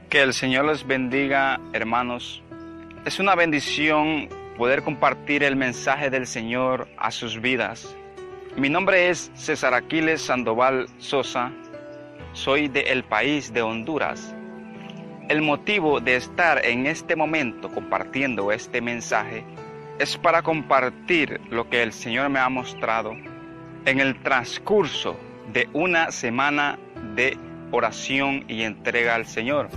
Que el Señor les bendiga, hermanos. Es una bendición poder compartir el mensaje del Señor a sus vidas. Mi nombre es César Aquiles Sandoval Sosa. Soy del país de Honduras. El motivo de estar en este momento compartiendo este mensaje es para compartir lo que el Señor me ha mostrado en el transcurso de una semana de oración y entrega al Señor.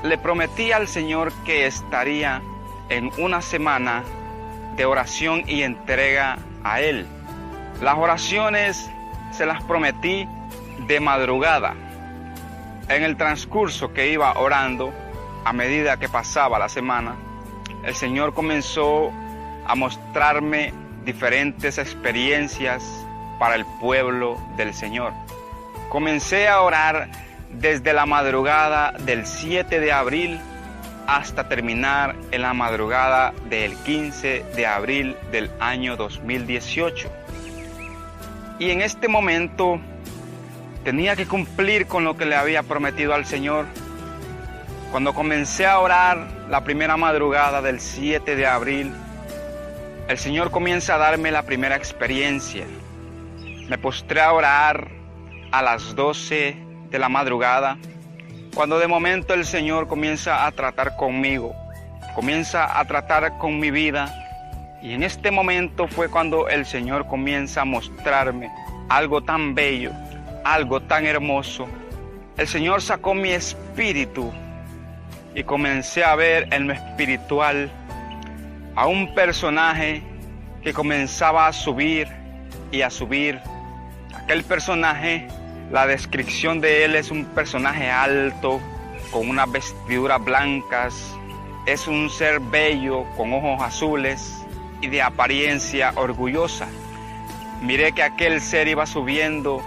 Le prometí al Señor que estaría en una semana de oración y entrega a Él. Las oraciones se las prometí de madrugada. En el transcurso que iba orando, a medida que pasaba la semana, el Señor comenzó a mostrarme diferentes experiencias para el pueblo del Señor. Comencé a orar desde la madrugada del 7 de abril hasta terminar en la madrugada del 15 de abril del año 2018. Y en este momento tenía que cumplir con lo que le había prometido al Señor. Cuando comencé a orar la primera madrugada del 7 de abril, el Señor comienza a darme la primera experiencia. Me postré a orar a las 12 de la madrugada, cuando de momento el Señor comienza a tratar conmigo, comienza a tratar con mi vida, y en este momento fue cuando el Señor comienza a mostrarme algo tan bello, algo tan hermoso. El Señor sacó mi espíritu y comencé a ver en lo espiritual a un personaje que comenzaba a subir y a subir. Aquel personaje, la descripción de él es un personaje alto, con unas vestiduras blancas, es un ser bello, con ojos azules y de apariencia orgullosa. Miré que aquel ser iba subiendo,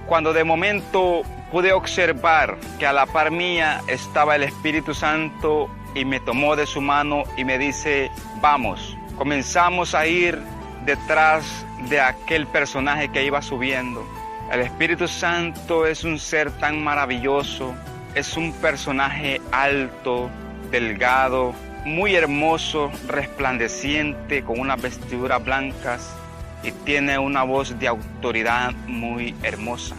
cuando de momento pude observar que a la par mía estaba el Espíritu Santo y me tomó de su mano y me dice: vamos. Comenzamos a ir detrás de aquel personaje que iba subiendo. El Espíritu Santo es un ser tan maravilloso, es un personaje alto, delgado, muy hermoso, resplandeciente, con unas vestiduras blancas y tiene una voz de autoridad muy hermosa.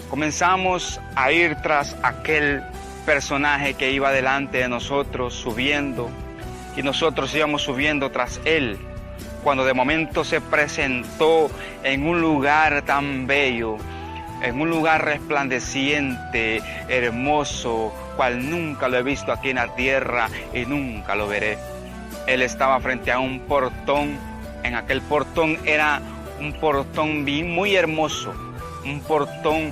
Comenzamos a ir tras aquel personaje que iba delante de nosotros subiendo y nosotros íbamos subiendo tras él, cuando de momento se presentó en un lugar tan bello, en un lugar resplandeciente, hermoso, cual nunca lo he visto aquí en la tierra y nunca lo veré. Él estaba frente a un portón. En aquel portón era un portón muy hermoso, un portón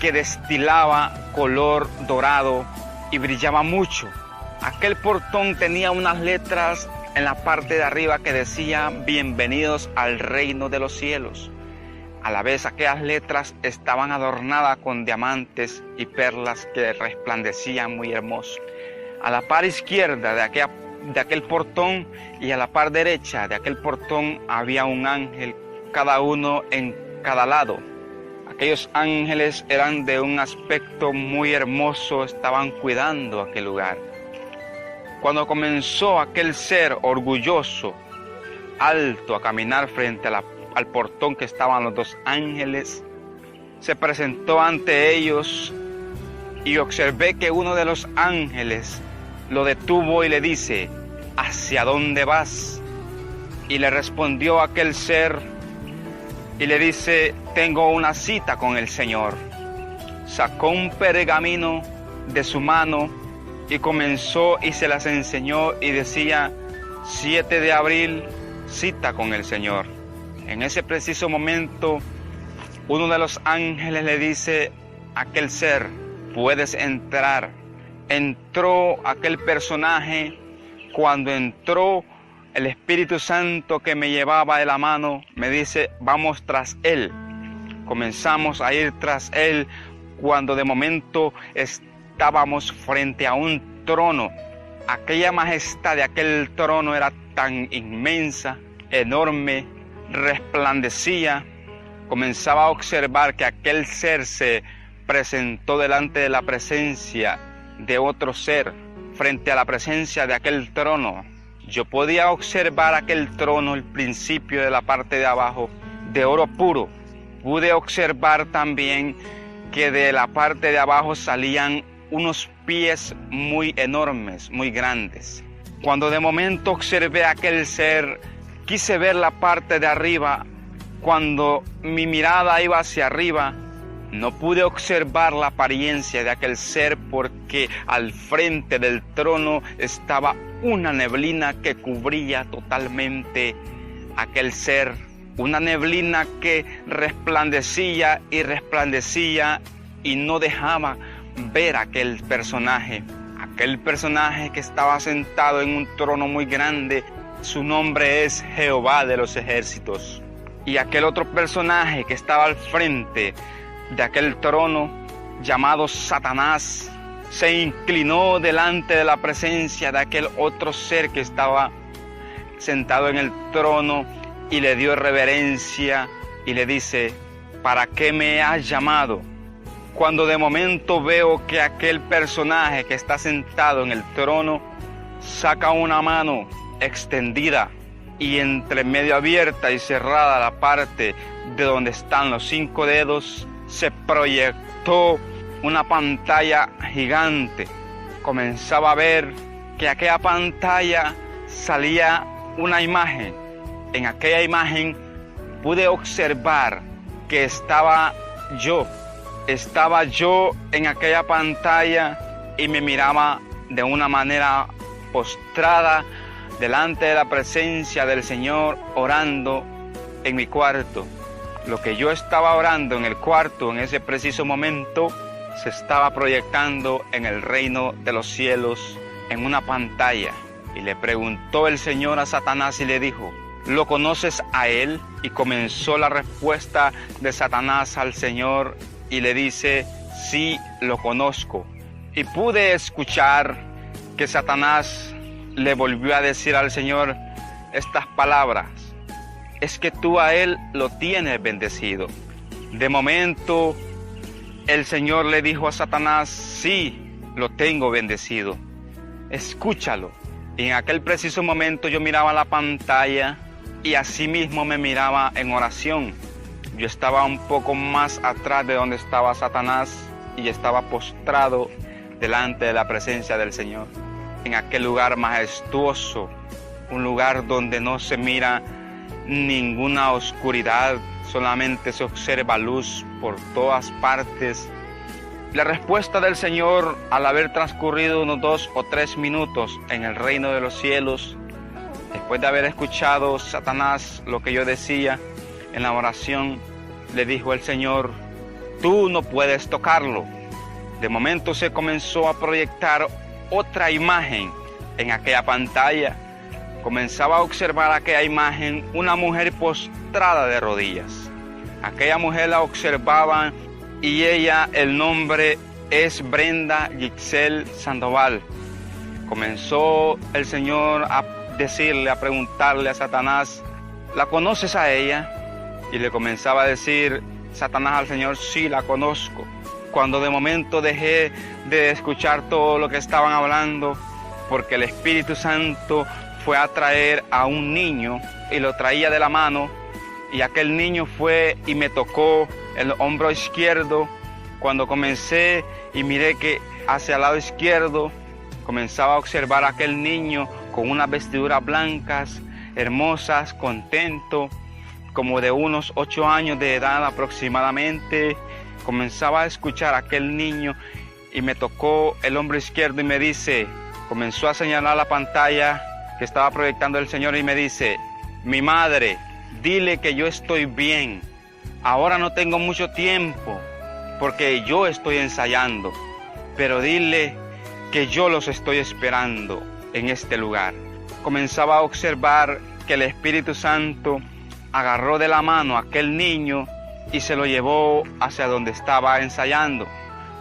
que destilaba color dorado y brillaba mucho. Aquel portón tenía unas letras en la parte de arriba que decía: bienvenidos al reino de los cielos. A la vez aquellas letras estaban adornadas con diamantes y perlas que resplandecían muy hermoso. A la par izquierda de aquel portón y a la par derecha de aquel portón había un ángel, cada uno en cada lado. Aquellos ángeles eran de un aspecto muy hermoso, estaban cuidando aquel lugar. Cuando comenzó aquel ser orgulloso, alto, a caminar frente al portón que estaban los dos ángeles, se presentó ante ellos y observé que uno de los ángeles lo detuvo y le dice: ¿hacia dónde vas? Y le respondió aquel ser y le dice: tengo una cita con el Señor. Sacó un pergamino de su mano y comenzó y se las enseñó y decía: 7 de abril, cita con el Señor. En ese preciso momento, uno de los ángeles le dice a aquel ser: puedes entrar. Entró aquel personaje. Cuando entró, el Espíritu Santo que me llevaba de la mano me dice: vamos tras él. Comenzamos a ir tras él, cuando de momento estábamos frente a un trono. Aquella majestad de aquel trono era tan inmensa, enorme, resplandecía. Comenzaba a observar que aquel ser se presentó delante de la presencia de otro ser frente a la presencia de aquel trono. Yo podía observar aquel trono, el principio de la parte de abajo, de oro puro. Pude observar también que de la parte de abajo salían unos pies muy enormes, muy grandes. Cuando de momento observé aquel ser, quise ver la parte de arriba. Cuando mi mirada iba hacia arriba, no pude observar la apariencia de aquel ser porque al frente del trono estaba una neblina que cubría totalmente aquel ser. Una neblina que resplandecía y resplandecía y no dejaba ver aquel personaje. Aquel personaje que estaba sentado en un trono muy grande, su nombre es Jehová de los ejércitos. Y aquel otro personaje que estaba al frente de aquel trono, llamado Satanás, se inclinó delante de la presencia de aquel otro ser que estaba sentado en el trono y le dio reverencia y le dice: ¿para qué me has llamado? Cuando de momento veo que aquel personaje que está sentado en el trono saca una mano extendida y entre medio abierta y cerrada la parte de donde están los 5 dedos, se proyectó una pantalla gigante. Comenzaba a ver que aquella pantalla salía una imagen. En aquella imagen pude observar que estaba yo en aquella pantalla y me miraba de una manera postrada delante de la presencia del Señor, orando en mi cuarto. Lo que yo estaba orando en el cuarto en ese preciso momento se estaba proyectando en el reino de los cielos en una pantalla. Y le preguntó el Señor a Satanás y le dijo: ¿lo conoces a él? Y comenzó la respuesta de Satanás al Señor y le dice: sí, lo conozco. Y pude escuchar que Satanás le volvió a decir al Señor estas palabras: es que tú a él lo tienes bendecido. De momento el Señor le dijo a Satanás: sí, lo tengo bendecido, escúchalo. Y en aquel preciso momento yo miraba la pantalla y así mismo me miraba en oración. Yo estaba un poco más atrás de donde estaba Satanás y estaba postrado delante de la presencia del Señor, en aquel lugar majestuoso, un lugar donde no se mira ninguna oscuridad, solamente se observa luz por todas partes. La respuesta del Señor, al haber transcurrido unos 2 o 3 minutos en el reino de los cielos, después de haber escuchado Satanás lo que yo decía en la oración, le dijo el Señor: tú no puedes tocarlo. De momento se comenzó a proyectar otra imagen en aquella pantalla. Comenzaba a observar aquella imagen, una mujer postrada de rodillas. Aquella mujer la observaba y ella, el nombre es Brenda Giselle Sandoval. Comenzó el Señor a decirle, a preguntarle a Satanás: ¿la conoces a ella? Y le comenzaba a decir Satanás al Señor: sí, la conozco. Cuando de momento dejé de escuchar todo lo que estaban hablando, porque el Espíritu Santo fue a traer a un niño y lo traía de la mano, y aquel niño fue y me tocó el hombro izquierdo. Cuando comencé y miré que hacia el lado izquierdo comenzaba a observar a aquel niño con unas vestiduras blancas, hermosas, contento, como de unos 8 años de edad aproximadamente. Comenzaba a escuchar a aquel niño y me tocó el hombro izquierdo y me dice, comenzó a señalar la pantalla que estaba proyectando el Señor y me dice: mi madre, dile que yo estoy bien. Ahora no tengo mucho tiempo porque yo estoy ensayando, pero dile que yo los estoy esperando en este lugar. Comenzaba a observar que el Espíritu Santo agarró de la mano a aquel niño y se lo llevó hacia donde estaba ensayando.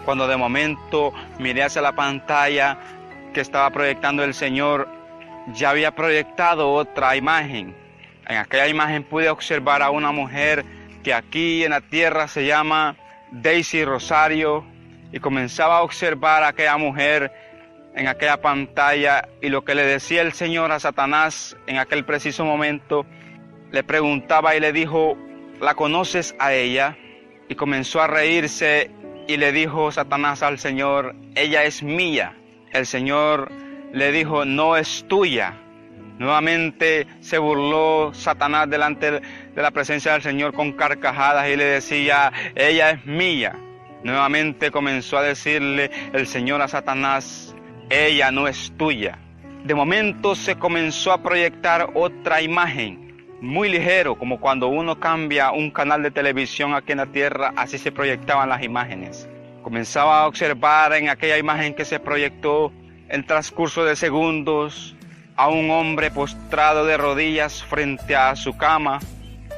Cuando de momento miré hacia la pantalla que estaba proyectando el Señor, ya había proyectado otra imagen. En aquella imagen pude observar a una mujer que aquí en la tierra se llama Daisy Rosario y comenzaba a observar a aquella mujer en aquella pantalla, y lo que le decía el Señor a Satanás en aquel preciso momento, le preguntaba y le dijo: ¿la conoces a ella? Y comenzó a reírse y le dijo Satanás al Señor: ella es mía. El Señor le dijo: no es tuya. Nuevamente se burló Satanás delante de la presencia del Señor con carcajadas y le decía: ella es mía. Nuevamente comenzó a decirle el Señor a Satanás: ella no es tuya. De momento se comenzó a proyectar otra imagen, muy ligero, como cuando uno cambia un canal de televisión aquí en la tierra, así se proyectaban las imágenes. Comenzaba a observar en aquella imagen que se proyectó en transcurso de segundos a un hombre postrado de rodillas frente a su cama,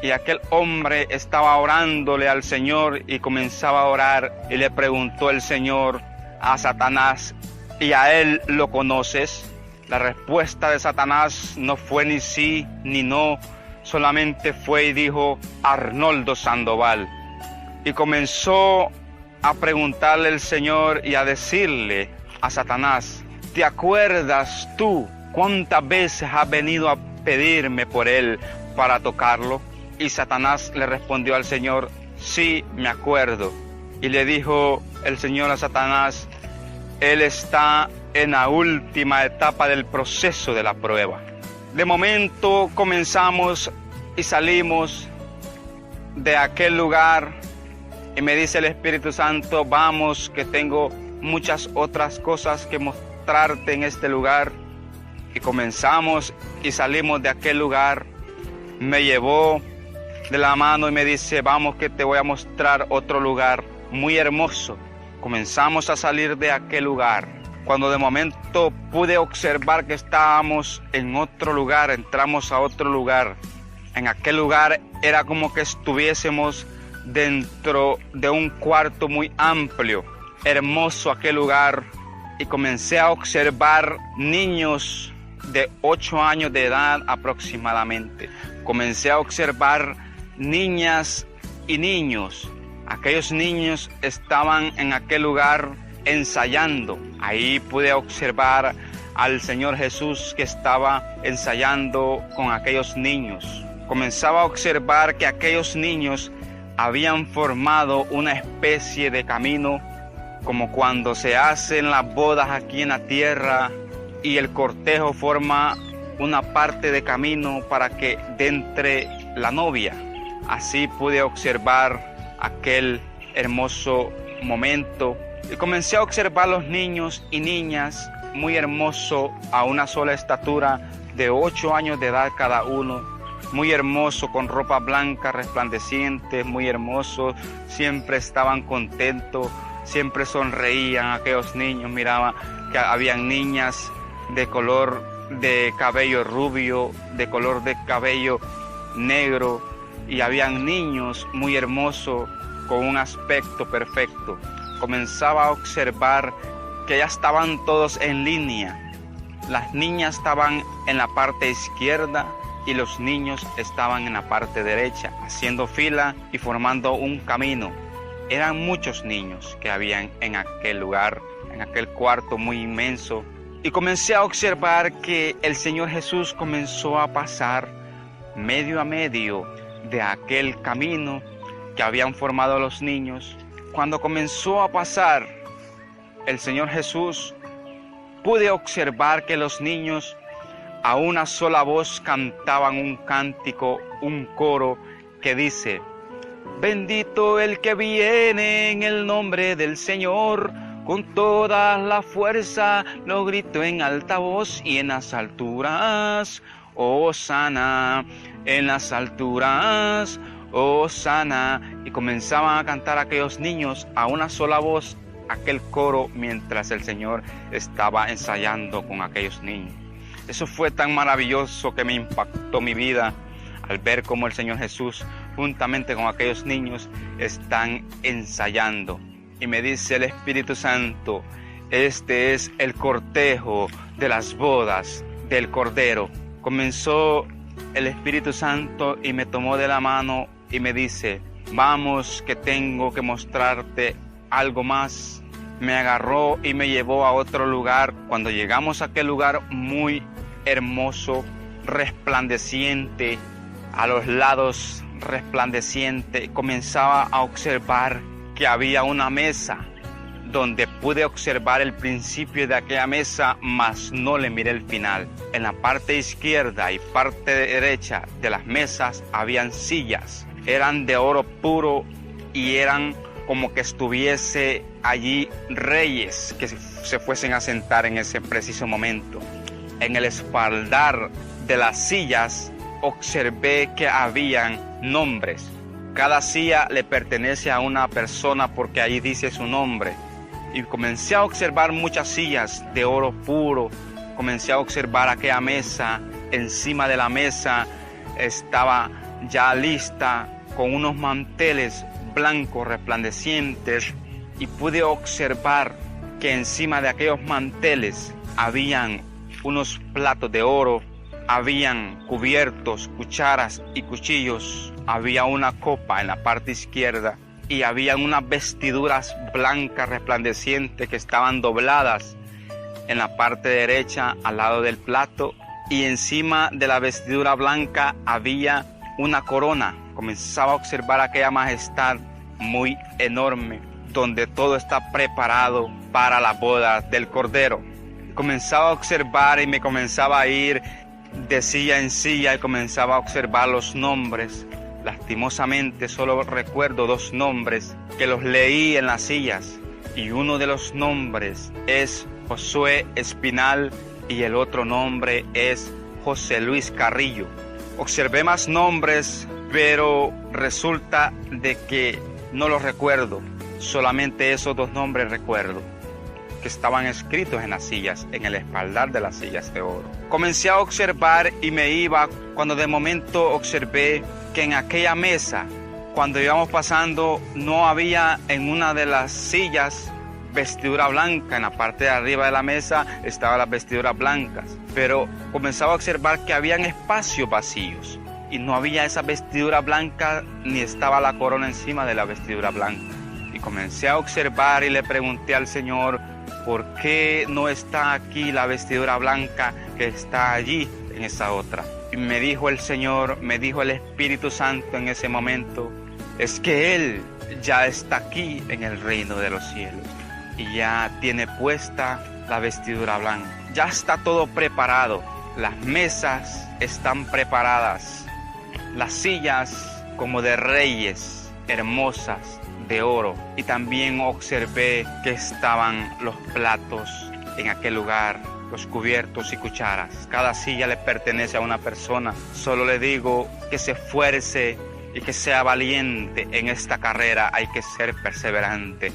y aquel hombre estaba orándole al Señor y comenzaba a orar, y le preguntó el Señor a Satanás: ¿y a él lo conoces? La respuesta de Satanás no fue ni sí ni no, solamente fue y dijo: Arnoldo Sandoval. Y comenzó a preguntarle el Señor y a decirle a Satanás: ¿te acuerdas tú cuántas veces has venido a pedirme por él para tocarlo? Y Satanás le respondió al Señor: sí, me acuerdo. Y le dijo el Señor a Satanás: él está en la última etapa del proceso de la prueba. De momento comenzamos y salimos de aquel lugar, y me dice el Espíritu Santo: vamos, que tengo muchas otras cosas que mostrarte en este lugar. Y comenzamos y salimos de aquel lugar. Me llevó de la mano y me dice: vamos, que te voy a mostrar otro lugar muy hermoso. Comenzamos a salir de aquel lugar, cuando de momento pude observar que estábamos en otro lugar. Entramos a otro lugar. En aquel lugar era como que estuviésemos dentro de un cuarto muy amplio, hermoso aquel lugar, y comencé a observar niños de 8 años de edad aproximadamente. Comencé a observar niñas y niños. Aquellos niños estaban en aquel lugar ensayando. Ahí pude observar al Señor Jesús que estaba ensayando con aquellos niños. Comenzaba a observar que aquellos niños habían formado una especie de camino, como cuando se hacen las bodas aquí en la tierra y el cortejo forma una parte de camino para que entre la novia. Así pude observar aquel hermoso momento y comencé a observar los niños y niñas muy hermosos, a una sola estatura, de 8 años de edad cada uno, muy hermoso, con ropa blanca resplandeciente, muy hermoso. Siempre estaban contentos, siempre sonreían aquellos niños. Miraba que habían niñas de color de cabello rubio, de color de cabello negro, y habían niños muy hermosos con un aspecto perfecto. Comenzaba a observar que ya estaban todos en línea. Las niñas estaban en la parte izquierda y los niños estaban en la parte derecha, haciendo fila y formando un camino. Eran muchos niños que habían en aquel lugar, en aquel cuarto muy inmenso. Y comencé a observar que el Señor Jesús comenzó a pasar medio a medio de aquel camino que habían formado los niños. Cuando comenzó a pasar el Señor Jesús, pude observar que los niños a una sola voz cantaban un cántico, un coro que dice: bendito el que viene en el nombre del Señor, con toda la fuerza lo grito en alta voz, y en las alturas, Hosana, en las alturas, Hosana. Y comenzaban a cantar aquellos niños a una sola voz aquel coro mientras el Señor estaba ensayando con aquellos niños. Eso fue tan maravilloso que me impactó mi vida al ver cómo el Señor Jesús juntamente con aquellos niños están ensayando. Y me dice el Espíritu Santo: este es el cortejo de las bodas del Cordero. Comenzó el Espíritu Santo y me tomó de la mano y me dice: vamos, que tengo que mostrarte algo más. me agarró y me llevó a otro lugar. Cuando llegamos a aquel lugar muy hermoso, resplandeciente, a los lados resplandeciente, comenzaba a observar que había una mesa, donde pude observar el principio de aquella mesa, mas no le miré el final. En la parte izquierda y parte derecha de las mesas habían sillas, eran de oro puro y eran como que estuviese allí reyes que se fuesen a sentar en ese preciso momento. En el espaldar de las sillas observé que habían nombres. Cada silla le pertenece a una persona porque allí dice su nombre. Y comencé a observar muchas sillas de oro puro. Comencé a observar aquella mesa. Encima de la mesa estaba ya lista con unos manteles blancos resplandecientes. Y pude observar que encima de aquellos manteles habían unos platos de oro. Habían cubiertos, cucharas y cuchillos. Había una copa en la parte izquierda. Y habían unas vestiduras blancas resplandecientes que estaban dobladas en la parte derecha al lado del plato, y encima de la vestidura blanca había una corona. Comenzaba a observar aquella majestad muy enorme, donde todo está preparado para la boda del Cordero. Comenzaba a observar y me comenzaba a ir de silla en silla y comenzaba a observar los nombres. Lastimosamente solo recuerdo 2 nombres que los leí en las sillas, y uno de los nombres es Josué Espinal y el otro nombre es José Luis Carrillo. Observé más nombres, pero resulta de que no los recuerdo. Solamente esos 2 nombres recuerdo, que estaban escritos en las sillas, en el espaldar de las sillas de oro. Comencé a observar y me iba, cuando de momento observé que en aquella mesa, cuando íbamos pasando, no había en una de las sillas vestidura blanca. En la parte de arriba de la mesa estaban las vestiduras blancas, pero comenzaba a observar que habían espacios vacíos y no había esa vestidura blanca, ni estaba la corona encima de la vestidura blanca. Y comencé a observar y le pregunté al Señor, ¿por qué no está aquí la vestidura blanca que está allí en esa otra? Y me dijo el Señor, me dijo el Espíritu Santo en ese momento, es que Él ya está aquí en el reino de los cielos y ya tiene puesta la vestidura blanca. Ya está todo preparado, las mesas están preparadas, las sillas como de reyes, hermosas, de oro. Y también observé que estaban los platos en aquel lugar, los cubiertos y cucharas. Cada silla le pertenece a una persona. Solo le digo que se esfuerce y que sea valiente en esta carrera. Hay que ser perseverante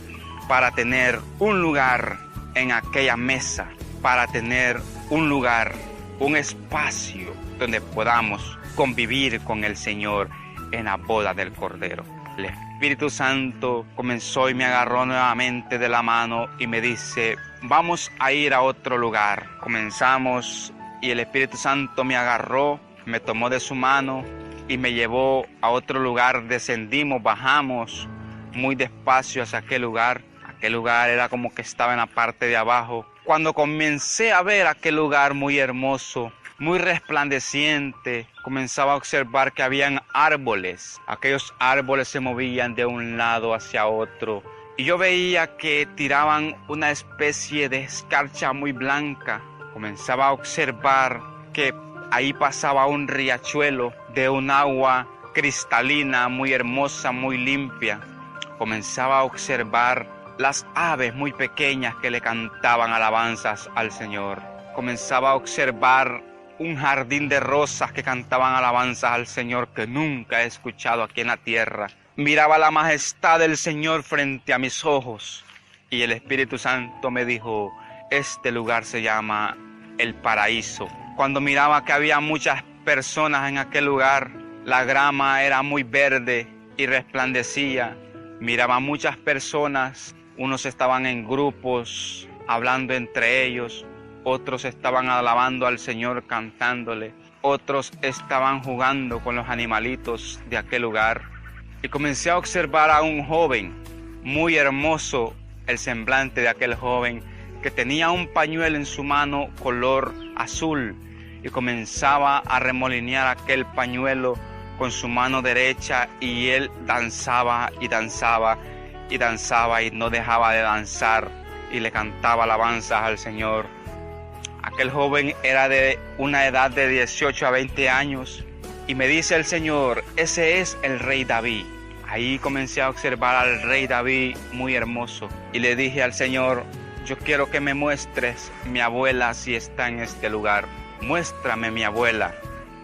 para tener un lugar en aquella mesa, para tener un lugar, un espacio donde podamos convivir con el Señor en la boda del Cordero. El Espíritu Santo comenzó y me agarró nuevamente de la mano y me dice, vamos a ir a otro lugar. Comenzamos y el Espíritu Santo me agarró, me tomó de su mano y me llevó a otro lugar. Descendimos, bajamos muy despacio hacia aquel lugar. Aquel lugar era como que estaba en la parte de abajo. Cuando comencé a ver aquel lugar muy hermoso, muy resplandeciente, comenzaba a observar que habían árboles. Aquellos árboles se movían de un lado hacia otro. Y yo veía que tiraban una especie de escarcha muy blanca. Comenzaba a observar que ahí pasaba un riachuelo de un agua cristalina, muy hermosa, muy limpia. Comenzaba a observar las aves muy pequeñas que le cantaban alabanzas al Señor. Comenzaba a observar un jardín de rosas que cantaban alabanzas al Señor que nunca he escuchado aquí en la tierra. Miraba la majestad del Señor frente a mis ojos y el Espíritu Santo me dijo, este lugar se llama el paraíso. Cuando miraba que había muchas personas en aquel lugar, la grama era muy verde y resplandecía. Miraba muchas personas, unos estaban en grupos hablando entre ellos, otros estaban alabando al Señor cantándole, otros estaban jugando con los animalitos de aquel lugar. Y comencé a observar a un joven muy hermoso el semblante de aquel joven que tenía un pañuelo en su mano color azul y comenzaba a remolinear aquel pañuelo con su mano derecha, y él danzaba y danzaba y danzaba y no dejaba de danzar y le cantaba alabanzas al Señor. Aquel joven era de una edad de 18 a 20 años y me dice el Señor: ese es el rey David. Ahí comencé a observar al rey David muy hermoso y le dije al Señor: yo quiero que me muestres mi abuela si está en este lugar. Muéstrame mi abuela.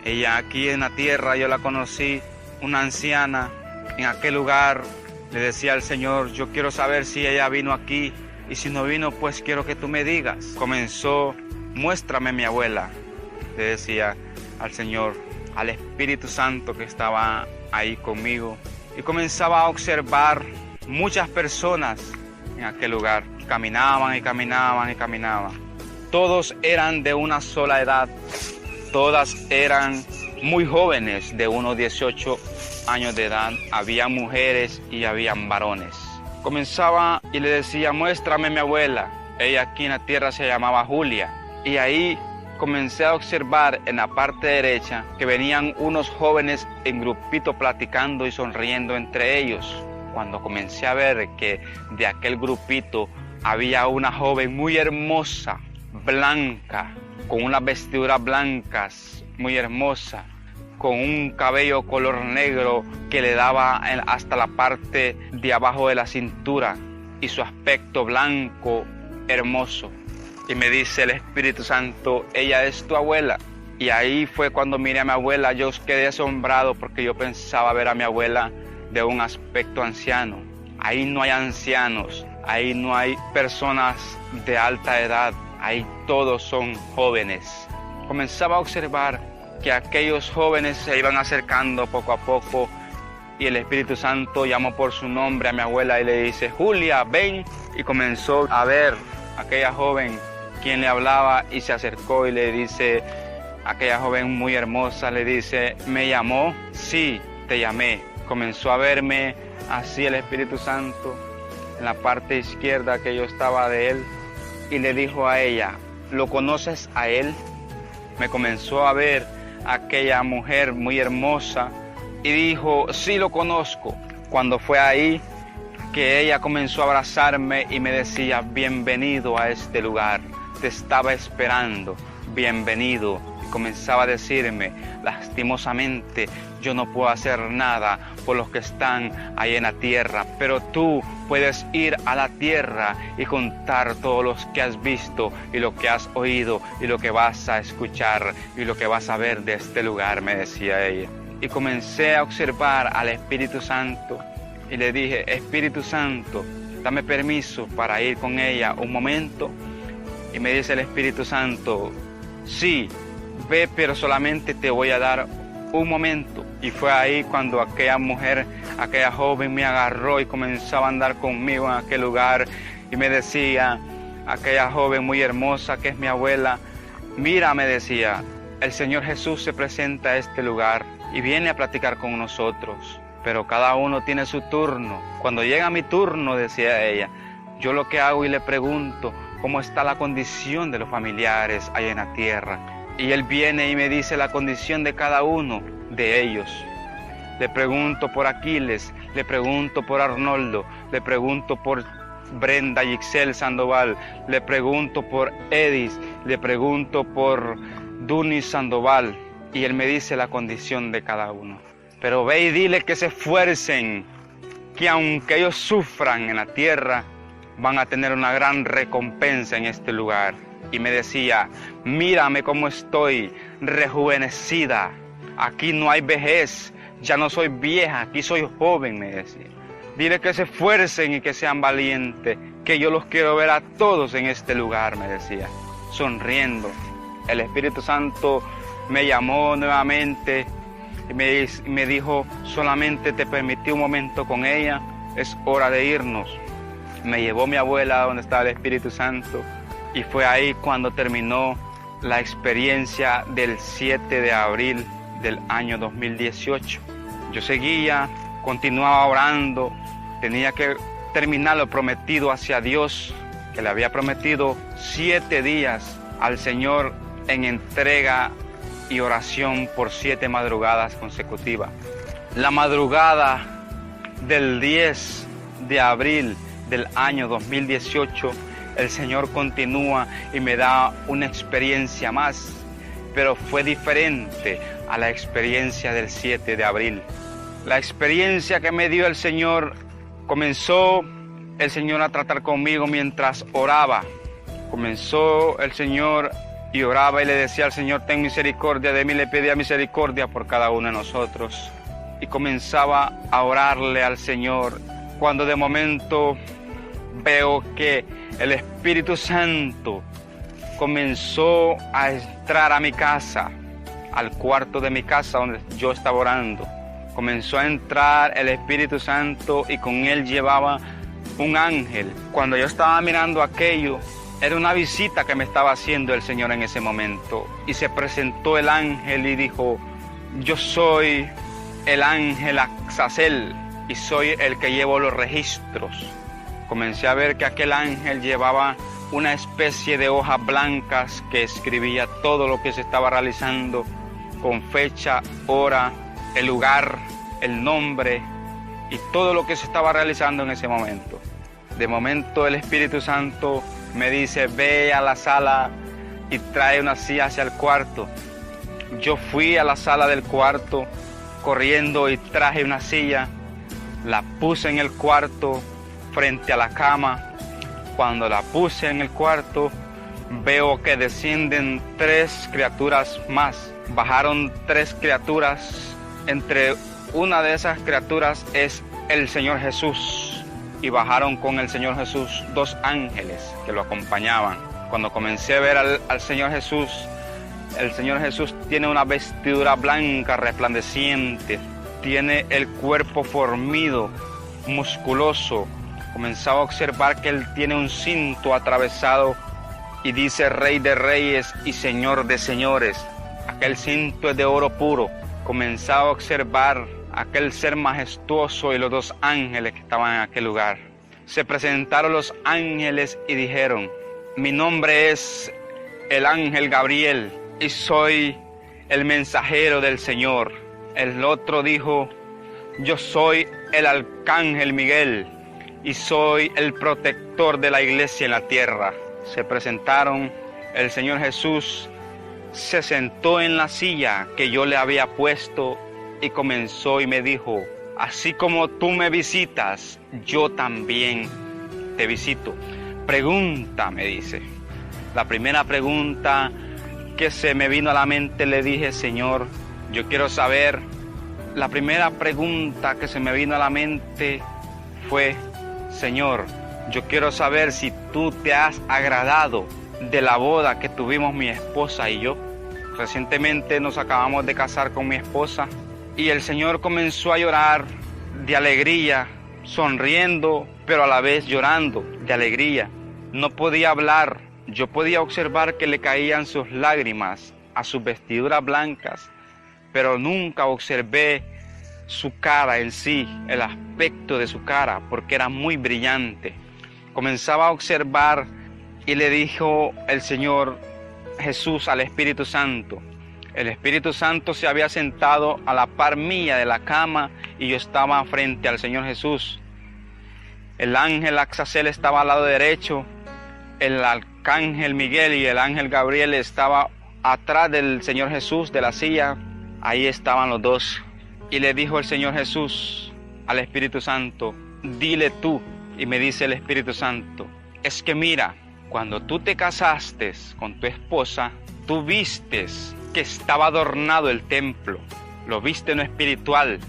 Ella aquí en la tierra yo la conocí, una anciana en aquel lugar. Le decía al Señor: yo quiero saber si ella vino aquí, y si no vino, pues quiero que tú me digas. Comenzó: muéstrame mi abuela. Le decía al Señor, al Espíritu Santo que estaba ahí conmigo, y comenzaba a observar muchas personas en aquel lugar. Caminaban y caminaban y caminaban. Todos eran de una sola edad. Todas eran muy jóvenes, de unos 18 años de edad. Había mujeres y habían varones. Comenzaba y le decía: muéstrame mi abuela. Ella aquí en la tierra se llamaba Julia. Y ahí comencé a observar en la parte derecha que venían unos jóvenes en grupito platicando y sonriendo entre ellos. Cuando comencé a ver que de aquel grupito había una joven muy hermosa, blanca, con unas vestiduras blancas, muy hermosa, con un cabello color negro que le daba hasta la parte de abajo de la cintura, y su aspecto blanco, hermoso. Y me dice el Espíritu Santo: ella es tu abuela. Y ahí fue cuando miré a mi abuela. Yo quedé asombrado porque yo pensaba ver a mi abuela de un aspecto anciano. Ahí no hay ancianos, ahí no hay personas de alta edad, ahí todos son jóvenes. Comenzaba a observar que aquellos jóvenes se iban acercando poco a poco, y el Espíritu Santo llamó por su nombre a mi abuela y le dice: Julia, ven. Y comenzó a ver a aquella joven quien le hablaba, y se acercó y le dice, aquella joven muy hermosa le dice: ¿me llamó? Sí, te llamé. Comenzó a verme así el Espíritu Santo en la parte izquierda que yo estaba de él, y le dijo a ella: ¿lo conoces a él? Me comenzó a ver aquella mujer muy hermosa y dijo: sí, lo conozco. Cuando fue ahí que ella comenzó a abrazarme y me decía: bienvenido a este lugar, te estaba esperando, bienvenido. Y comenzaba a decirme: lastimosamente yo no puedo hacer nada por los que están ahí en la tierra, pero tú puedes ir a la tierra y contar todos los que has visto y lo que has oído y lo que vas a escuchar y lo que vas a ver de este lugar, me decía ella. Y comencé a observar al Espíritu Santo y le dije: Espíritu Santo, dame permiso para ir con ella un momento. Y me dice el Espíritu Santo: sí, ve, pero solamente te voy a dar un momento. Y fue ahí cuando aquella mujer, aquella joven me agarró y comenzaba a andar conmigo en aquel lugar, y me decía, aquella joven muy hermosa que es mi abuela: mira, me decía, el Señor Jesús se presenta a este lugar y viene a platicar con nosotros, pero cada uno tiene su turno. Cuando llega mi turno, decía ella, yo lo que hago y le pregunto cómo está la condición de los familiares allá en la tierra. Y él viene y me dice la condición de cada uno de ellos. Le pregunto por Aquiles, le pregunto por Arnoldo, le pregunto por Brenda y Ixel Sandoval, le pregunto por Edis, le pregunto por Dunis Sandoval. Y él me dice la condición de cada uno. Pero ve y dile que se esfuercen, que aunque ellos sufran en la tierra, van a tener una gran recompensa en este lugar. Y me decía: mírame cómo estoy, rejuvenecida. Aquí no hay vejez, ya no soy vieja, aquí soy joven, me decía. Dile que se esfuercen y que sean valientes, que yo los quiero ver a todos en este lugar, me decía, sonriendo. El Espíritu Santo me llamó nuevamente y me dijo: solamente te permití un momento con ella, es hora de irnos. Me llevó mi abuela donde estaba el Espíritu Santo, y fue ahí cuando terminó la experiencia del 7 de abril del año 2018. Yo seguía, continuaba orando, tenía que terminar lo prometido hacia Dios, que le había prometido 7 días al Señor en entrega y oración por 7 madrugadas consecutivas. La madrugada del 10 de abril del año 2018, el Señor continúa y me da una experiencia más, pero fue diferente a la experiencia del 7 de abril. La experiencia que me dio el Señor, comenzó el Señor a tratar conmigo mientras oraba. Comenzó el Señor y oraba y le decía al Señor: ten misericordia de mí, le pedía misericordia por cada uno de nosotros. Y comenzaba a orarle al Señor, cuando de momento veo que el Espíritu Santo comenzó a entrar a mi casa, al cuarto de mi casa donde yo estaba orando. Comenzó a entrar el Espíritu Santo y con él llevaba un ángel. Cuando yo estaba mirando aquello, era una visita que me estaba haciendo el Señor en ese momento. Y se presentó el ángel y dijo: yo soy el ángel Azazel y soy el que llevo los registros. Comencé a ver que aquel ángel llevaba una especie de hojas blancas que escribía todo lo que se estaba realizando, con fecha, hora, el lugar, el nombre y todo lo que se estaba realizando en ese momento. De momento el Espíritu Santo me dice: ve a la sala y trae una silla hacia el cuarto. Yo fui a la sala del cuarto corriendo y traje una silla, la puse en el cuarto frente a la cama. Cuando la puse en el cuarto, veo que descienden 3 criaturas más. Bajaron 3 criaturas. Entre una de esas criaturas es el Señor Jesús. Y bajaron con el Señor Jesús 2 ángeles que lo acompañaban. Cuando comencé a ver al Señor Jesús, el Señor Jesús tiene una vestidura blanca resplandeciente. Tiene el cuerpo fornido, musculoso. Comenzaba a observar que él tiene un cinto atravesado y dice: Rey de Reyes y Señor de Señores. Aquel cinto es de oro puro. Comenzaba a observar aquel ser majestuoso y los 2 ángeles que estaban en aquel lugar. Se presentaron los ángeles y dijeron: mi nombre es el ángel Gabriel y soy el mensajero del Señor. El otro dijo: yo soy el arcángel Miguel y soy el protector de la iglesia en la tierra. Se presentaron. El Señor Jesús se sentó en la silla que yo le había puesto y comenzó y me dijo: así como tú me visitas, yo también te visito. Pregunta, me dice. La primera pregunta que se me vino a la mente, le dije: Señor, yo quiero saber. La primera pregunta que se me vino a la mente fue: Señor, yo quiero saber si tú te has agradado de la boda que tuvimos mi esposa y yo. Recientemente nos acabamos de casar con mi esposa y el Señor comenzó a llorar de alegría, sonriendo, pero a la vez llorando de alegría. No podía hablar. Yo podía observar que le caían sus lágrimas a sus vestiduras blancas, pero nunca observé su cara en sí, el aspecto de su cara, porque era muy brillante. Comenzaba a observar y le dijo el Señor Jesús al Espíritu Santo. El Espíritu Santo se había sentado a la par mía de la cama y yo estaba frente al Señor Jesús. El ángel Azazel estaba al lado derecho, el arcángel Miguel y el ángel Gabriel estaba atrás del Señor Jesús, de la silla. Ahí estaban los 2. Y le dijo el Señor Jesús al Espíritu Santo: dile tú. Y me dice el Espíritu Santo: es que mira, cuando tú te casaste con tu esposa, tú vistes que estaba adornado el templo, lo viste en lo espiritual,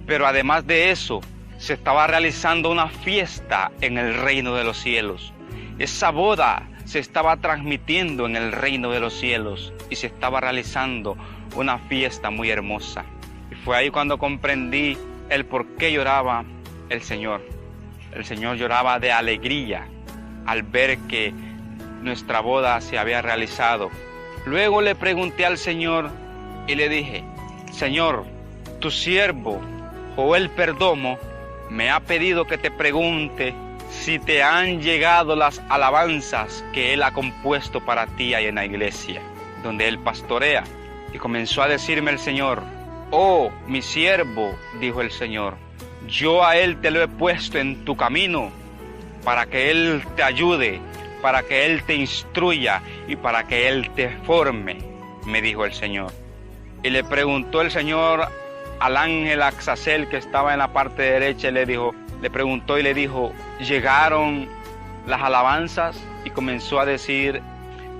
pero además de eso, se estaba realizando una fiesta en el reino de los cielos. Esa boda se estaba transmitiendo en el reino de los cielos y se estaba realizando una fiesta muy hermosa. Y fue ahí cuando comprendí el por qué lloraba el Señor. El Señor lloraba de alegría al ver que nuestra boda se había realizado. Luego le pregunté al Señor y le dije: Señor, tu siervo Joel Perdomo me ha pedido que te pregunte si te han llegado las alabanzas que Él ha compuesto para ti ahí en la iglesia, donde Él pastorea. Y comenzó a decirme el Señor: oh, mi siervo, dijo el Señor, yo a Él te lo he puesto en tu camino, para que Él te ayude, para que Él te instruya y para que Él te forme, me dijo el Señor. Y le preguntó el Señor al ángel Azazel que estaba en la parte derecha, le preguntó y le dijo: ¿llegaron las alabanzas? Y comenzó a decir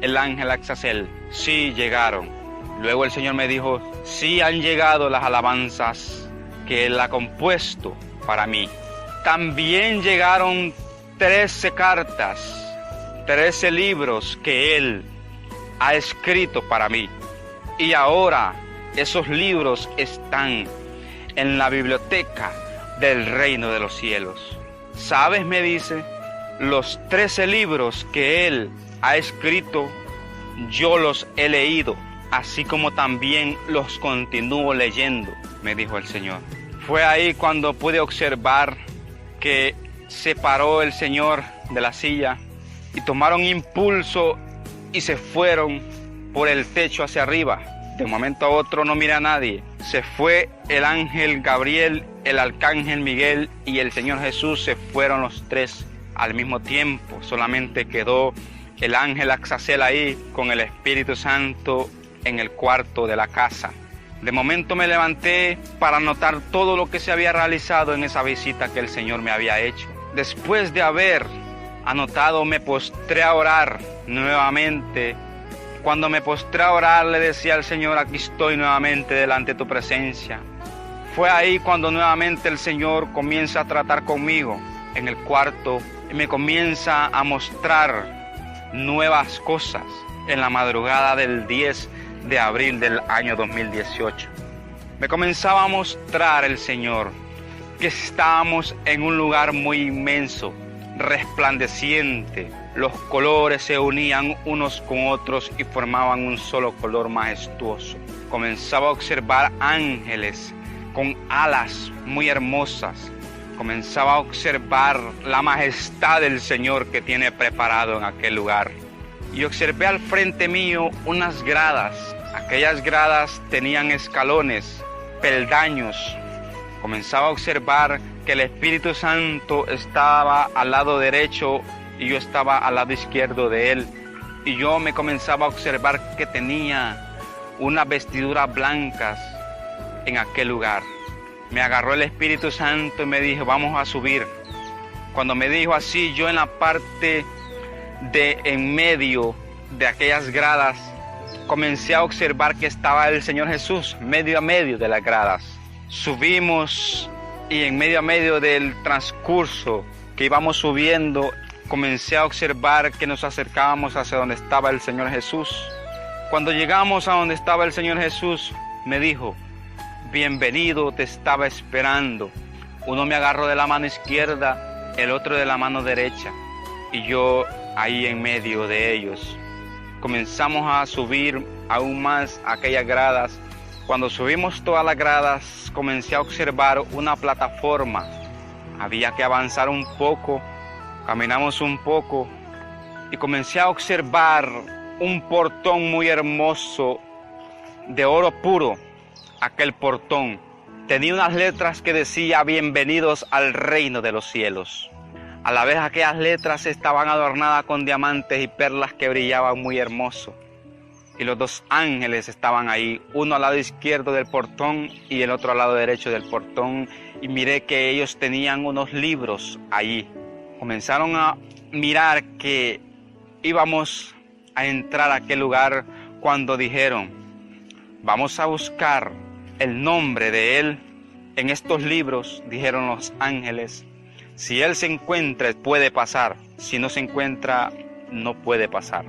el ángel Azazel: sí, llegaron. Luego el Señor me dijo: sí han llegado las alabanzas que Él ha compuesto para mí. También llegaron 13 cartas, 13 libros que Él ha escrito para mí. Y ahora esos libros están en la biblioteca del reino de los cielos. ¿Sabes?, me dice, los 13 libros que Él ha escrito, yo los he leído, así como también los continúo leyendo, me dijo el Señor. Fue ahí cuando pude observar que se paró el Señor de la silla y tomaron impulso y se fueron por el techo hacia arriba. De un momento a otro no mira a nadie. Se fue el ángel Gabriel, el arcángel Miguel y el Señor Jesús. Se fueron los tres al mismo tiempo. Solamente quedó el ángel Azazel ahí con el Espíritu Santo en el cuarto de la casa. De momento me levanté para notar todo lo que se había realizado en esa visita que el Señor me había hecho. Después de haber anotado, me postré a orar nuevamente. Cuando me postré a orar, le decía al Señor: aquí estoy nuevamente delante de tu presencia. Fue ahí cuando nuevamente el Señor comienza a tratar conmigo en el cuarto y me comienza a mostrar nuevas cosas en la madrugada del 10 de abril del año 2018. Me comenzaba a mostrar el Señor que estábamos en un lugar muy inmenso, resplandeciente. Los colores se unían unos con otros y formaban un solo color majestuoso. Comenzaba a observar ángeles con alas muy hermosas. Comenzaba a observar la majestad del Señor que tiene preparado en aquel lugar. Y observé al frente mío unas gradas. Aquellas gradas tenían escalones, peldaños. Comenzaba a observar que el Espíritu Santo estaba al lado derecho y yo estaba al lado izquierdo de Él. Y yo me comenzaba a observar que tenía unas vestiduras blancas en aquel lugar. Me agarró el Espíritu Santo y me dijo: vamos a subir. Cuando me dijo así, yo en la parte de en medio de aquellas gradas comencé a observar que estaba el Señor Jesús medio a medio de las gradas. Subimos y en medio a medio del transcurso que íbamos subiendo, comencé a observar que nos acercábamos hacia donde estaba el Señor Jesús. Cuando llegamos a donde estaba el Señor Jesús, me dijo: bienvenido, te estaba esperando. Uno me agarró de la mano izquierda, el otro de la mano derecha, y yo ahí en medio de ellos. Comenzamos a subir aún más aquellas gradas. Cuando subimos todas las gradas, comencé a observar una plataforma. Había que avanzar un poco. Caminamos un poco y comencé a observar un portón muy hermoso de oro puro. Aquel portón tenía unas letras que decía: bienvenidos al reino de los cielos. A la vez aquellas letras estaban adornadas con diamantes y perlas que brillaban muy hermoso. Y los dos ángeles estaban ahí, uno al lado izquierdo del portón y el otro al lado derecho del portón. Y miré que ellos tenían unos libros allí. Comenzaron a mirar que íbamos a entrar a aquel lugar cuando dijeron: vamos a buscar el nombre de Él en estos libros. Dijeron los ángeles: si Él se encuentra, puede pasar. Si no se encuentra, no puede pasar.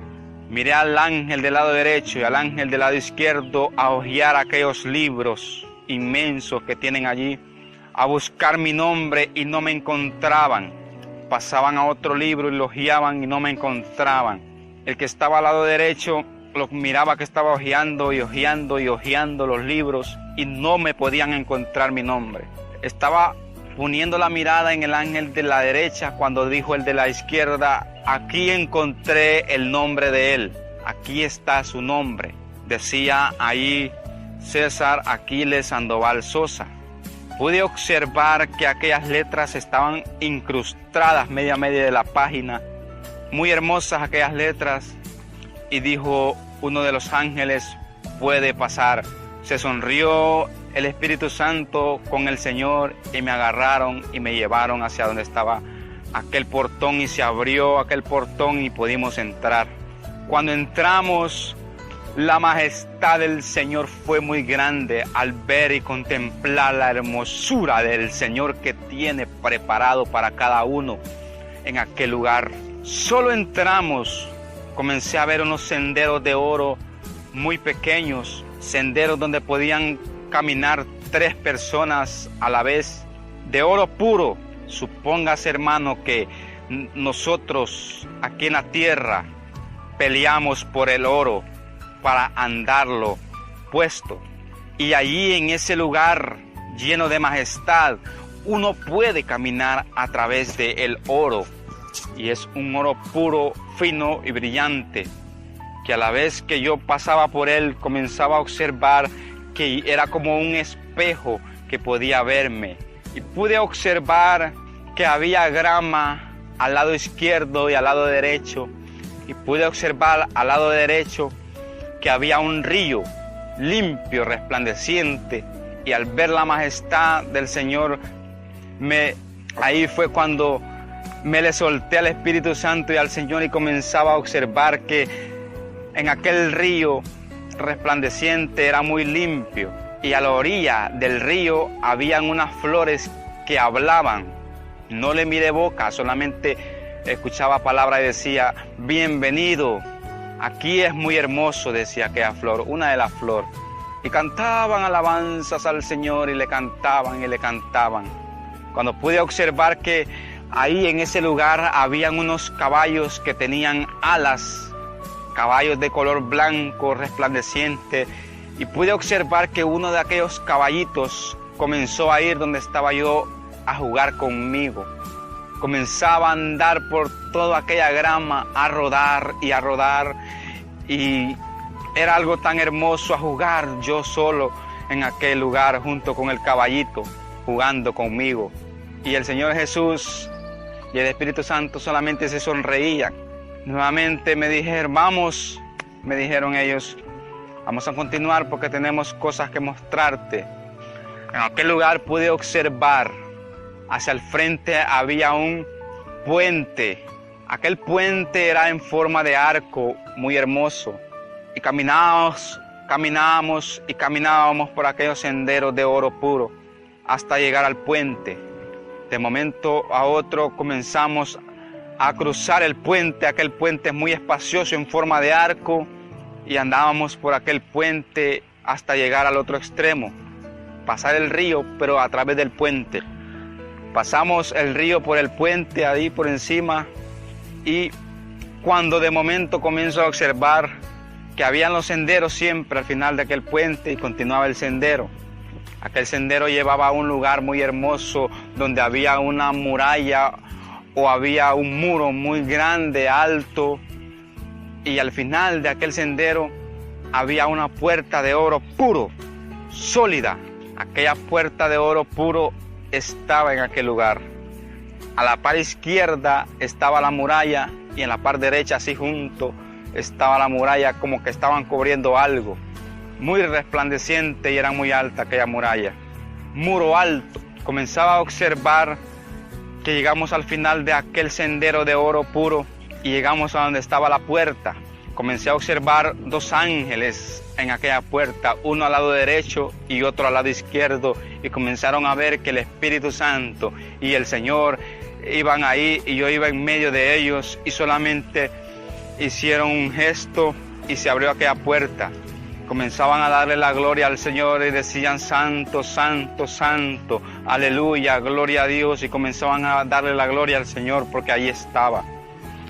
Miré al ángel del lado derecho y al ángel del lado izquierdo a hojear aquellos libros inmensos que tienen allí, a buscar mi nombre y no me encontraban. Pasaban a otro libro y lo hojeaban y no me encontraban. El que estaba al lado derecho lo miraba que estaba hojeando y hojeando y hojeando los libros y no me podían encontrar mi nombre. Estaba poniendo la mirada en el ángel de la derecha, cuando dijo el de la izquierda, aquí encontré el nombre de él, aquí está su nombre. Decía ahí César Aquiles Sandoval Sosa. Pude observar que aquellas letras estaban incrustadas media de la página, muy hermosas aquellas letras, y dijo uno de los ángeles, puede pasar. Se sonrió el Espíritu Santo con el Señor y me agarraron y me llevaron hacia donde estaba aquel portón, y se abrió aquel portón y pudimos entrar. Cuando entramos, la majestad del Señor fue muy grande al ver y contemplar la hermosura del Señor que tiene preparado para cada uno en aquel lugar. Solo entramos, comencé a ver unos senderos de oro muy pequeños, senderos donde podían caminar 3 personas a la vez, de oro puro. Supóngase, hermano, que nosotros aquí en la tierra peleamos por el oro para andarlo puesto, y allí en ese lugar lleno de majestad uno puede caminar a través del oro, y es un oro puro, fino y brillante, que a la vez que yo pasaba por él comenzaba a observar que era como un espejo que podía verme, y pude observar que había grama al lado izquierdo y al lado derecho, y pude observar al lado derecho que había un río limpio, resplandeciente, y al ver la majestad del Señor, ahí fue cuando me le solté al Espíritu Santo y al Señor, y comenzaba a observar que en aquel río resplandeciente era muy limpio, y a la orilla del río habían unas flores que hablaban. No le miré boca, solamente escuchaba palabras y decía, bienvenido, aquí es muy hermoso, decía aquella flor, una de las flores. Y cantaban alabanzas al Señor, y le cantaban y le cantaban. Cuando pude observar que ahí en ese lugar habían unos caballos que tenían alas, caballos de color blanco resplandeciente, y pude observar que uno de aquellos caballitos comenzó a ir donde estaba yo a jugar conmigo. Comenzaba a andar por toda aquella grama, a rodar, y era algo tan hermoso a jugar yo solo en aquel lugar junto con el caballito, jugando conmigo. Y el Señor Jesús y el Espíritu Santo solamente se sonreían. Nuevamente me dijeron, vamos, me dijeron ellos, vamos a continuar porque tenemos cosas que mostrarte. En aquel lugar pude observar, hacia el frente había un puente. Aquel puente era en forma de arco, muy hermoso. Y caminábamos por aquellos senderos de oro puro hasta llegar al puente. De momento a otro comenzamos a cruzar el puente. Aquel puente es muy espacioso en forma de arco, y andábamos por aquel puente hasta llegar al otro extremo, pasar el río pero a través del puente. Pasamos el río por el puente ahí por encima, y cuando de momento comienzo a observar que habían los senderos siempre al final de aquel puente, y continuaba el sendero. Aquel sendero llevaba a un lugar muy hermoso donde había una muralla o había un muro muy grande, alto, y al final de aquel sendero había una puerta de oro puro, sólida. Aquella puerta de oro puro estaba en aquel lugar. A la par izquierda estaba la muralla, y en la par derecha, así junto, estaba la muralla, como que estaban cubriendo algo. Muy resplandeciente, y era muy alta aquella muralla. Muro alto. Comenzaba a observar que llegamos al final de aquel sendero de oro puro, y llegamos a donde estaba la puerta. Comencé a observar 2 ángeles en aquella puerta, uno al lado derecho y otro al lado izquierdo, y comenzaron a ver que el Espíritu Santo y el Señor iban ahí, y yo iba en medio de ellos, y solamente hicieron un gesto y se abrió aquella puerta. Comenzaban a darle la gloria al Señor y decían, santo, santo, santo, aleluya, gloria a Dios, y comenzaban a darle la gloria al Señor porque allí estaba.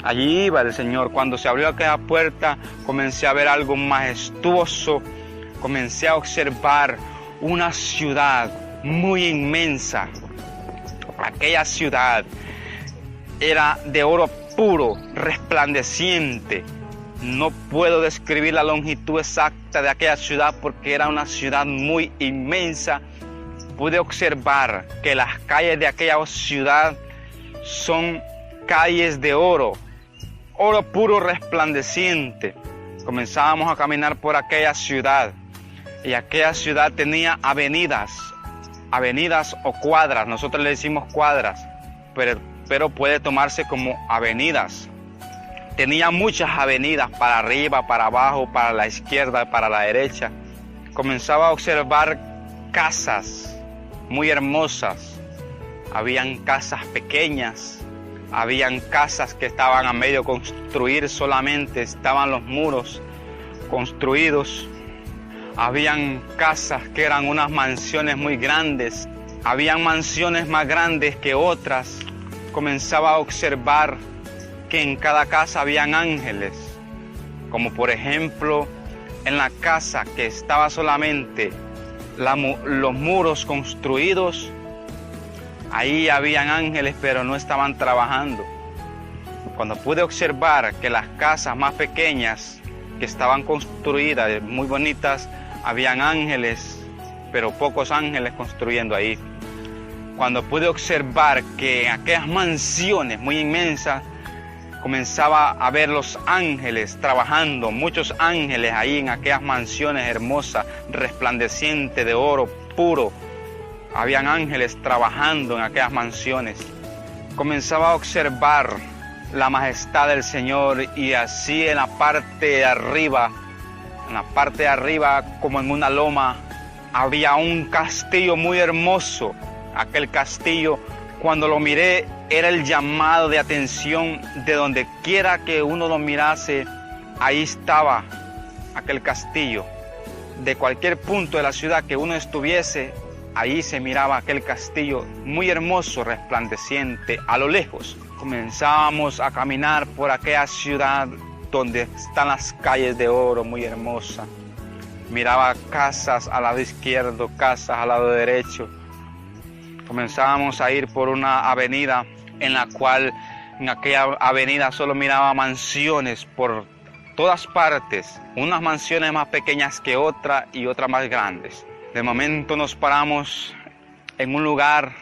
Allí iba el Señor. Cuando se abrió aquella puerta, comencé a ver algo majestuoso. Comencé a observar una ciudad muy inmensa. Aquella ciudad era de oro puro, resplandeciente. No puedo describir la longitud exacta de aquella ciudad porque era una ciudad muy inmensa. Pude observar que las calles de aquella ciudad son calles de oro, oro puro resplandeciente. Comenzábamos a caminar por aquella ciudad y aquella ciudad tenía avenidas o cuadras. Nosotros le decimos cuadras, pero puede tomarse como avenidas. Tenía muchas avenidas para arriba, para abajo, para la izquierda, para la derecha. Comenzaba a observar casas muy hermosas. Habían casas pequeñas, habían casas que estaban a medio construir solamente, estaban los muros construidos. Habían casas que eran unas mansiones muy grandes, habían mansiones más grandes que otras. Comenzaba a observar que en cada casa habían ángeles, como por ejemplo en la casa que estaba solamente los muros construidos, ahí habían ángeles pero no estaban trabajando. Cuando pude observar que las casas más pequeñas que estaban construidas, muy bonitas, habían ángeles, pero pocos ángeles construyendo ahí. Cuando pude observar que en aquellas mansiones muy inmensas comenzaba a ver los ángeles trabajando, muchos ángeles ahí en aquellas mansiones hermosas, resplandecientes de oro puro. Habían ángeles trabajando en aquellas mansiones. Comenzaba a observar la majestad del Señor y así en la parte de arriba, como en una loma, había un castillo muy hermoso. Aquel castillo, cuando lo miré, era el llamado de atención de donde quiera que uno lo mirase. Ahí estaba aquel castillo. De cualquier punto de la ciudad que uno estuviese, ahí se miraba aquel castillo muy hermoso, resplandeciente, a lo lejos. Comenzábamos a caminar por aquella ciudad donde están las calles de oro muy hermosas. Miraba casas al lado izquierdo, casas al lado derecho. Comenzábamos a ir por una avenida en la cual en aquella avenida solo miraba mansiones por todas partes, unas mansiones más pequeñas que otras y otras más grandes. De momento nos paramos en un lugar.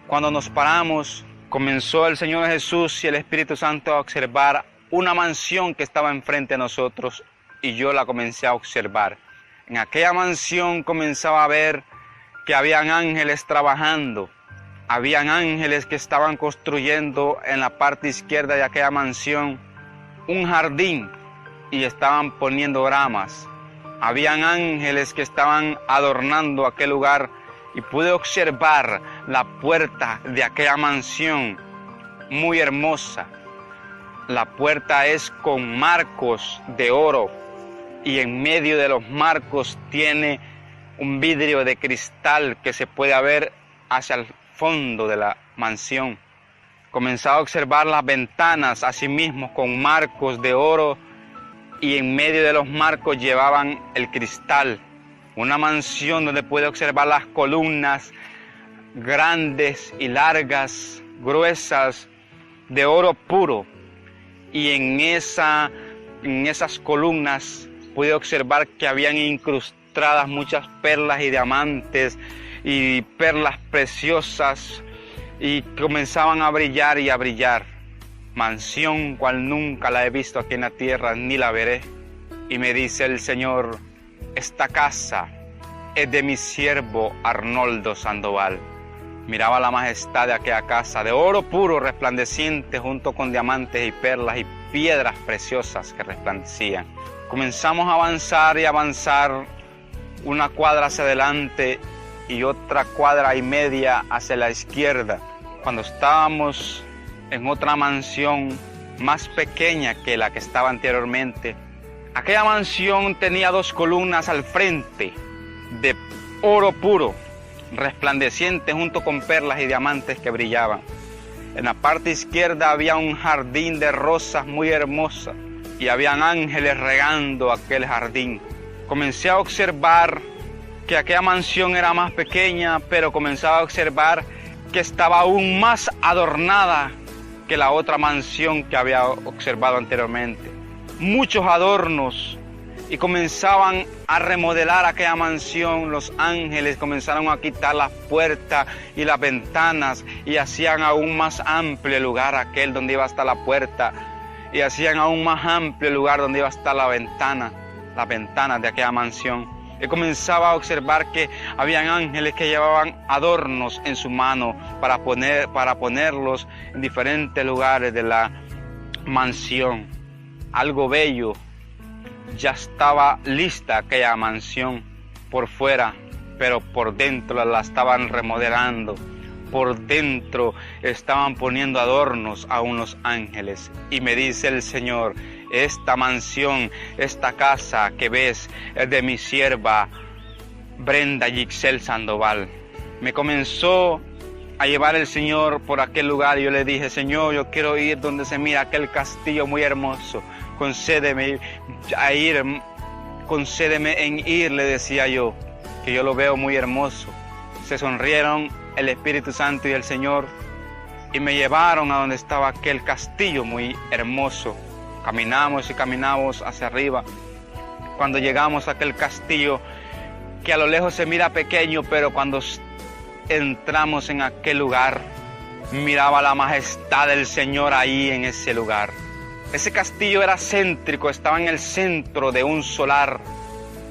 Cuando nos paramos, comenzó el Señor Jesús y el Espíritu Santo a observar una mansión que estaba enfrente de nosotros y yo la comencé a observar. En aquella mansión comenzaba a ver que habían ángeles trabajando, habían ángeles que estaban construyendo en la parte izquierda de aquella mansión un jardín y estaban poniendo ramas. Habían ángeles que estaban adornando aquel lugar y pude observar la puerta de aquella mansión muy hermosa. La puerta es con marcos de oro y en medio de los marcos tiene un vidrio de cristal que se puede ver hacia el fondo de la mansión. Comenzaba a observar las ventanas asimismo con marcos de oro y en medio de los marcos llevaban el cristal. Una mansión donde puede observar las columnas grandes y largas, gruesas, de oro puro. Y en esas columnas pude observar que habían incrustadas muchas perlas y diamantes y perlas preciosas y comenzaban a brillar y a brillar. Mansión cual nunca la he visto aquí en la tierra ni la veré. Y me dice el Señor: esta casa es de mi siervo Arnoldo Sandoval. Miraba la majestad de aquella casa de oro puro resplandeciente junto con diamantes y perlas y piedras preciosas que resplandecían. Comenzamos a avanzar y avanzar, una cuadra hacia adelante y otra cuadra y media hacia la izquierda, cuando estábamos en otra mansión más pequeña que la que estaba anteriormente. Aquella mansión tenía 2 columnas al frente de oro puro, resplandeciente junto con perlas y diamantes que brillaban. En la parte izquierda había un jardín de rosas muy hermosas y habían ángeles regando aquel jardín. Comencé a observar que aquella mansión era más pequeña, pero comenzaba a observar que estaba aún más adornada que la otra mansión que había observado anteriormente. Muchos adornos, y comenzaban a remodelar aquella mansión. Los ángeles comenzaron a quitar las puertas y las ventanas y hacían aún más amplio el lugar aquel donde iba a estar la puerta, y hacían aún más amplio el lugar donde iba a estar las ventanas de aquella mansión. Y comenzaba a observar que habían ángeles que llevaban adornos en su mano para ponerlos en diferentes lugares de la mansión. Algo bello. Ya estaba lista aquella mansión por fuera, pero por dentro la estaban remodelando. Por dentro estaban poniendo adornos a unos ángeles. Y me dice el Señor: esta mansión, esta casa que ves es de mi sierva Brenda Yixel Sandoval. Me comenzó a llevar el Señor por aquel lugar y yo le dije: Señor, yo quiero ir donde se mira aquel castillo muy hermoso. Concédeme en ir, le decía yo, que yo lo veo muy hermoso. Se sonrieron el Espíritu Santo y el Señor y me llevaron a donde estaba aquel castillo muy hermoso. Caminamos y caminamos hacia arriba. Cuando llegamos a aquel castillo, que a lo lejos se mira pequeño, pero cuando entramos en aquel lugar, miraba la majestad del Señor ahí en ese lugar. Ese castillo era céntrico, estaba en el centro de un solar,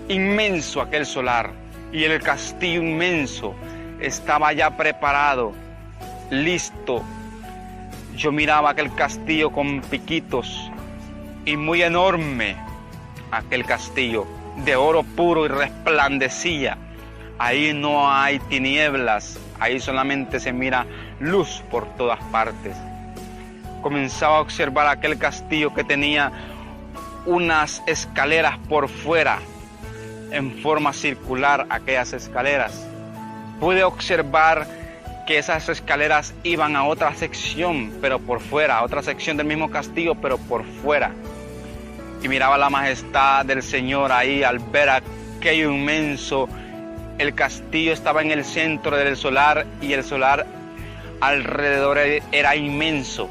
inmenso aquel solar, y el castillo inmenso estaba ya preparado, listo. Yo miraba aquel castillo con piquitos y muy enorme, aquel castillo de oro puro y resplandecía. Ahí no hay tinieblas, ahí solamente se mira luz por todas partes. Comenzaba a observar aquel castillo que tenía unas escaleras por fuera, en forma circular aquellas escaleras. Pude observar que esas escaleras iban a otra sección, pero por fuera, a otra sección del mismo castillo, pero por fuera. Y miraba la majestad del Señor ahí al ver aquello inmenso. El castillo estaba en el centro del solar y el solar alrededor era inmenso.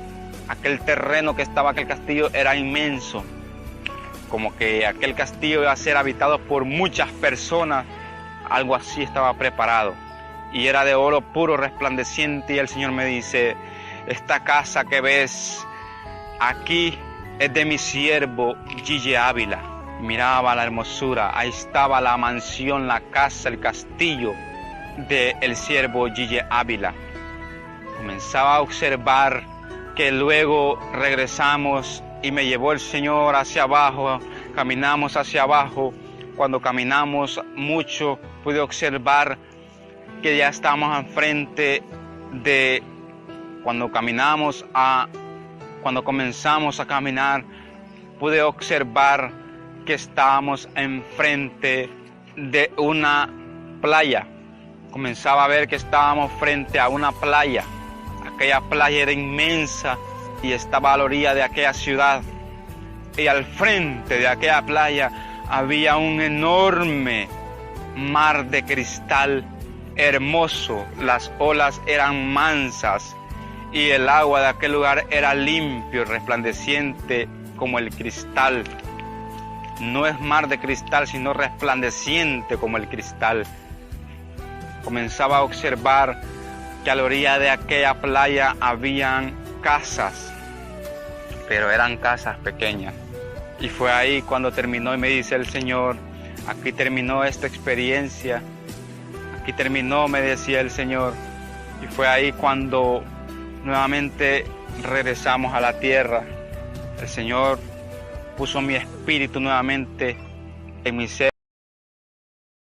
Aquel terreno que estaba aquel castillo era inmenso. Como que aquel castillo iba a ser habitado por muchas personas. Algo así estaba preparado. Y era de oro puro, resplandeciente. Y el Señor me dice: esta casa que ves aquí es de mi siervo Gille Ávila. Miraba la hermosura. Ahí estaba la mansión, la casa, el castillo del siervo Gille Ávila. Comenzaba a observar que luego regresamos y me llevó el Señor hacia abajo. Caminamos hacia abajo. Cuando caminamos mucho, pude observar que ya estábamos enfrente de... Cuando comenzamos a caminar, pude observar que estábamos enfrente de una playa. Comenzaba a ver que estábamos frente a una playa. Aquella playa era inmensa y estaba a la orilla de aquella ciudad. Y al frente de aquella playa había un enorme mar de cristal hermoso. Las olas eran mansas y el agua de aquel lugar era limpio, resplandeciente como el cristal. No es mar de cristal, sino resplandeciente como el cristal. Comenzaba a observar que a la orilla de aquella playa habían casas, pero eran casas pequeñas. Y fue ahí cuando terminó y me dice el Señor: aquí terminó esta experiencia, aquí terminó, me decía el Señor. Y fue ahí cuando nuevamente regresamos a la tierra. El Señor puso mi espíritu nuevamente en mi ser.